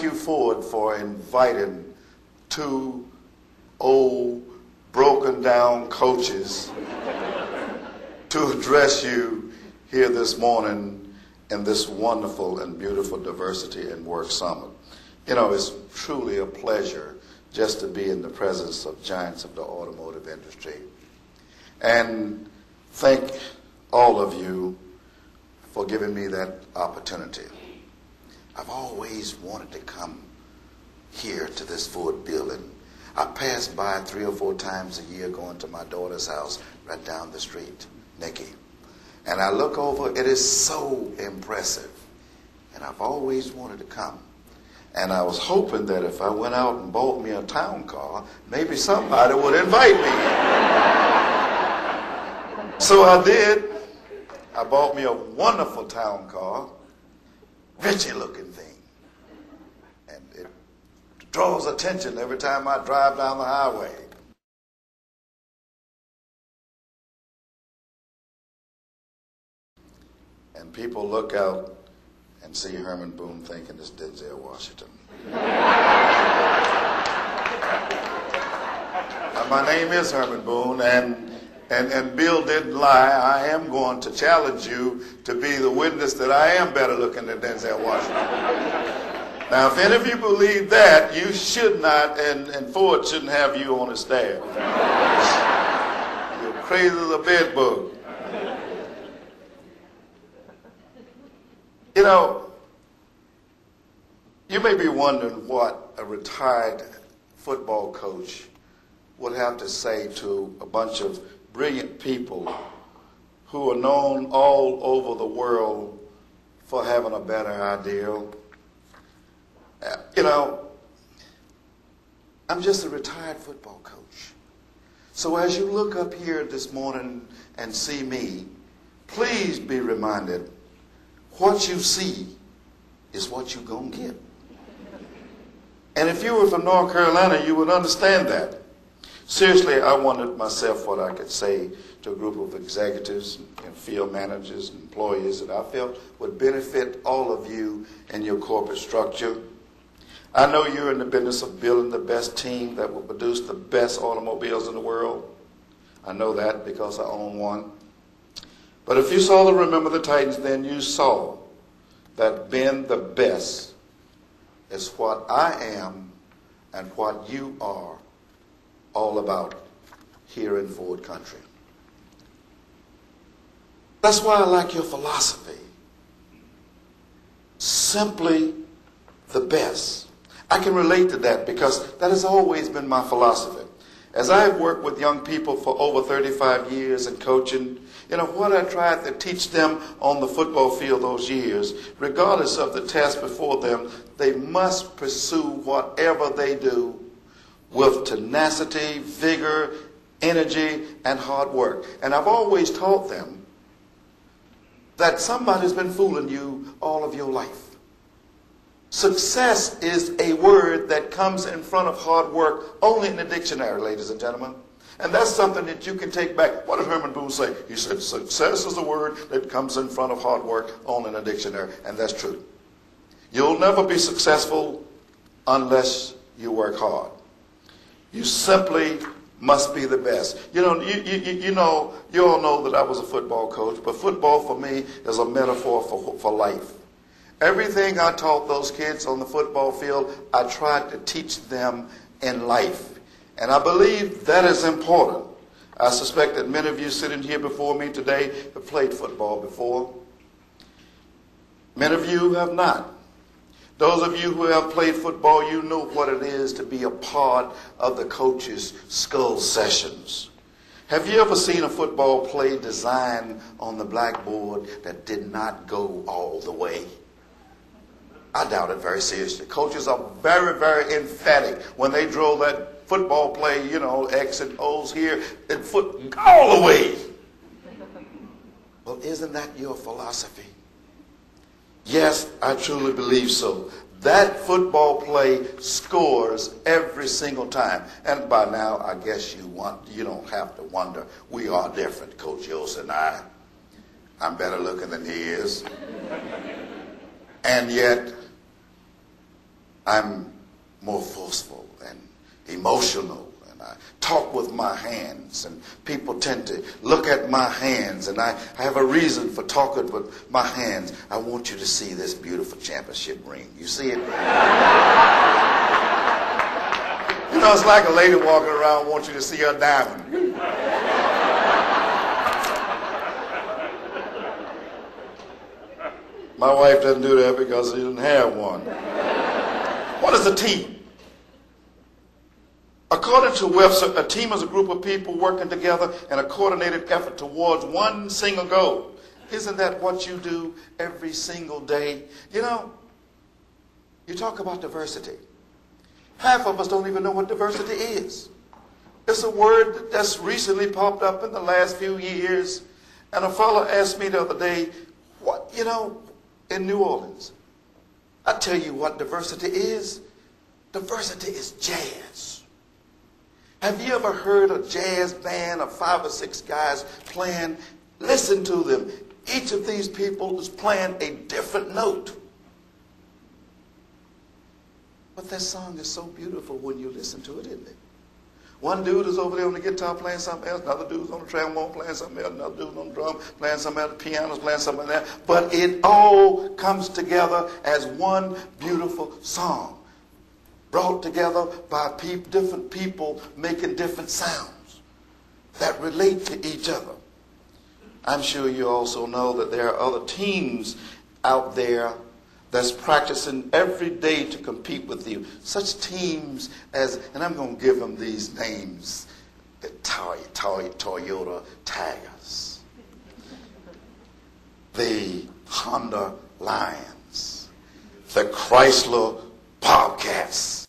thank you, Ford, for inviting two old, broken down coaches to address you here this morning in this wonderful and beautiful Diversity and Work Summit. You know, it's truly a pleasure just to be in the presence of giants of the automotive industry. And thank all of you for giving me that opportunity. I've always wanted to come here to this Ford building. I pass by 3 or 4 times a year going to my daughter's house right down the street, Nikki. And I look over, it is so impressive. And I've always wanted to come. And I was hoping that if I went out and bought me a town car, maybe somebody would invite me. So I did. I bought me a wonderful town car, Richie looking thing. And it draws attention every time I drive down the highway. And people look out and see Herman Boone thinking it's Denzel Washington. My name is Herman Boone, and Bill didn't lie. I am going to challenge you to be the witness that I am better looking than Denzel Washington. Now, if any of you believe that, you should not, and Ford shouldn't have you on his staff. You're crazy as a bed bug. You know, you may be wondering what a retired football coach would have to say to a bunch of brilliant people who are known all over the world for having a better ideal. You know, I'm just a retired football coach. So as you look up here this morning and see me, please be reminded, what you see is what you're going to get. And if you were from North Carolina, you would understand that. Seriously, I wondered myself what I could say to a group of executives and field managers and employees that I felt would benefit all of you in your corporate structure. I know you're in the business of building the best team that will produce the best automobiles in the world. I know that because I own one. But if you saw the Remember the Titans, then you saw that being the best is what I am and what you are all about here in Ford Country. That's why I like your philosophy. Simply the best. I can relate to that because that has always been my philosophy. As I've worked with young people for over 35 years and coaching, you know, what I tried to teach them on the football field those years, regardless of the task before them, they must pursue whatever they do with tenacity, vigor, energy, and hard work. And I've always taught them that somebody's been fooling you all of your life. Success is a word that comes in front of hard work only in the dictionary, ladies and gentlemen. And that's something that you can take back. What did Herman Boone say? He said, success is a word that comes in front of hard work only in a dictionary. And that's true. You'll never be successful unless you work hard. You simply must be the best. You know, you all know that I was a football coach, but football for me is a metaphor for life. Everything I taught those kids on the football field, I tried to teach them in life. And I believe that is important. I suspect that many of you sitting here before me today have played football before. Many of you have not. Those of you who have played football, you know what it is to be a part of the coach's skull sessions. Have you ever seen a football play designed on the blackboard that did not go all the way? I doubt it very seriously. Coaches are very, very emphatic when they draw that football play, you know, X and O's here, and foot all the way. Well, isn't that your philosophy? Yes, I truly believe so. That football play scores every single time. And by now, I guess you don't have to wonder. We are different, Coach Yost and I. I'm better looking than he is. And yet, I'm more forceful and emotional. I talk with my hands, and people tend to look at my hands, and I have a reason for talking with my hands. I want you to see this beautiful championship ring. You see it? You know, it's like a lady walking around wants you to see her diamond. My wife doesn't do that because she didn't have one. What is a team? According to Webster, a team is a group of people working together in a coordinated effort towards one single goal. Isn't that what you do every single day? You know, you talk about diversity. Half of us don't even know what diversity is. It's a word that's recently popped up in the last few years. And a fellow asked me the other day, what, you know, in New Orleans, I tell you what diversity is. Diversity is jazz. Have you ever heard a jazz band of 5 or 6 guys playing? Listen to them. Each of these people is playing a different note. But that song is so beautiful when you listen to it, isn't it? One dude is over there on the guitar playing something else. Another dude's on the trombone playing something else. Another dude's on the drum playing something else. The piano's playing something else. But it all comes together as one beautiful song, brought together by different people making different sounds that relate to each other. I'm sure you also know that there are other teams out there that's practicing every day to compete with you. Such teams as, and I'm going to give them these names, the Toyota Tigers, the Honda Lions, the Chrysler Bobcats,